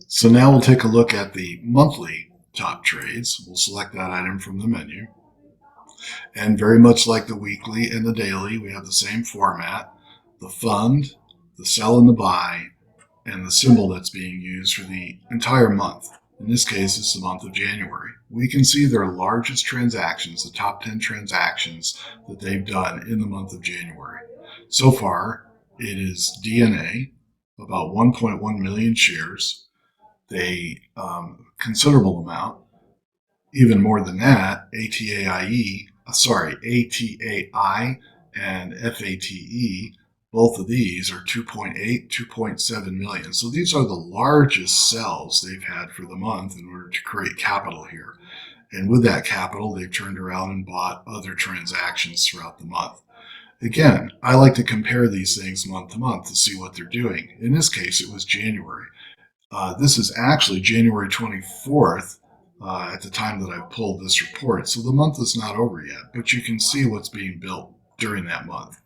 So now we'll take a look at the monthly top trades. We'll select that item from the menu. And very much like the weekly and the daily, we have the same format: the fund, the sell and the buy, and the symbol that's being used for the entire month. In this case, it's the month of January. We can see their largest transactions, the top 10 transactions that they've done in the month of January. So far, it is DNA, about 1.1 million shares. They considerable amount, even more than that. ATAI and FATE, both of these are 2.8, 2.7 million. So these are the largest sells they've had for the month in order to create capital here. And with that capital, they've turned around and bought other transactions throughout the month. Again, I like to compare these things month to month to see what they're doing. In this case, it was January. This is actually January 24th at the time that I pulled this report. So the month is not over yet, but you can see what's being built during that month.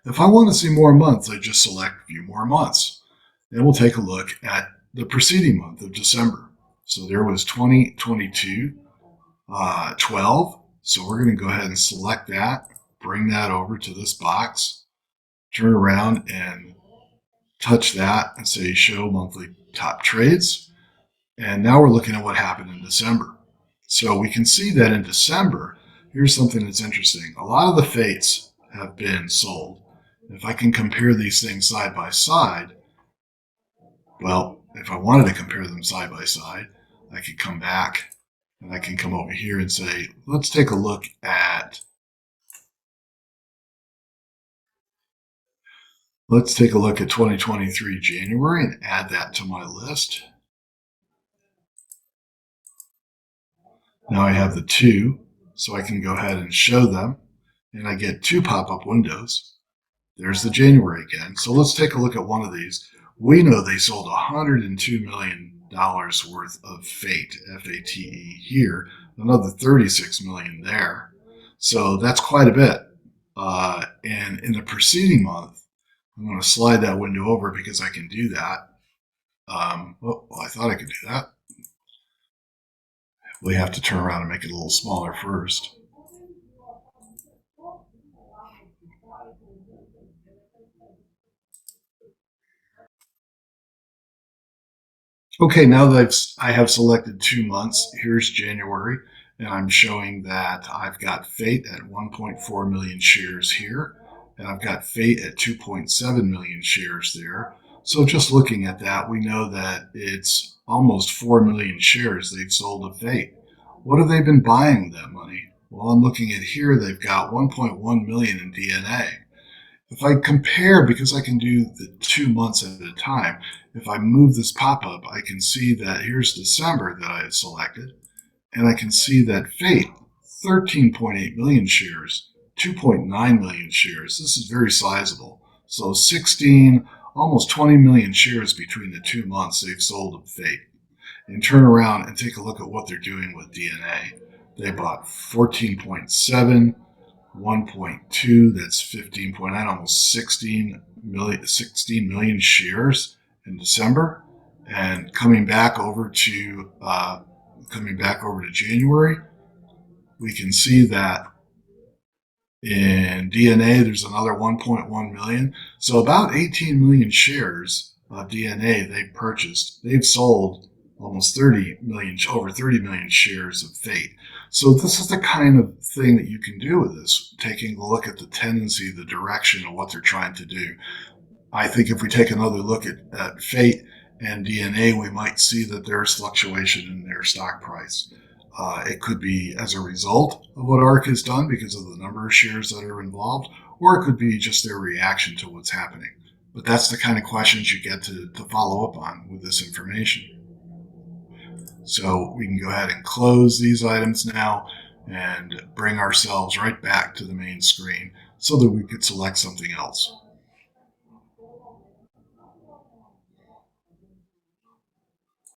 If I want to see more months, I just select View More Months. Then we'll take a look at the preceding month of December. So there was 2022, 12. So we're going to go ahead and select that, bring that over to this box, turn around and touch that and say Show Monthly Top Trades. And now we're looking at what happened in December. So we can see that in December, here's something that's interesting. A lot of the fates have been sold. If I can compare these things side by side, well, if I wanted to compare them side by side, I could come back and I can come over here and say, let's take a look at 2023 January and add that to my list. Now I have the two, so I can go ahead and show them, and I get two pop-up windows. There's the January again. So let's take a look at one of these. We know they sold $102 million worth of Fate, F-A-T-E here, another $36 million there. So that's quite a bit. And in the preceding month, I'm going to slide that window over because I can do that. I thought I could do that. We have to turn around and make it a little smaller first. Okay, now that I have selected 2 months, here's January, and I'm showing that I've got Fate at 1.4 million shares here, and I've got Fate at 2.7 million shares there. So just looking at that, we know that it's almost 4 million shares they've sold of Fate. What have they been buying with that money? Well, I'm looking at here, they've got 1.1 million in DNA. If I compare, because I can do the 2 months at a time, if I move this pop-up, I can see that here's December that I had selected, and I can see that Fate, 13.8 million shares, 2.9 million shares. This is very sizable. So 16, almost 20 million shares between the 2 months they've sold of Fate. And turn around and take a look at what they're doing with DNA. They bought 14.7, 1.2, that's 15.9, almost 16 million shares in December. And coming back over to January, we can see that in DNA there's another 1.1 million. So about 18 million shares of DNA they've purchased. They've sold almost 30 million, over 30 million shares of Fate. So this is the kind of thing that you can do with this, taking a look at the tendency, the direction of what they're trying to do. I think if we take another look at Fate and DNA, we might see that there's fluctuation in their stock price. It could be as a result of what ARK has done because of the number of shares that are involved, or it could be just their reaction to what's happening. But that's the kind of questions you get to follow up on with this information. So we can go ahead and close these items now and bring ourselves right back to the main screen so that we could select something else.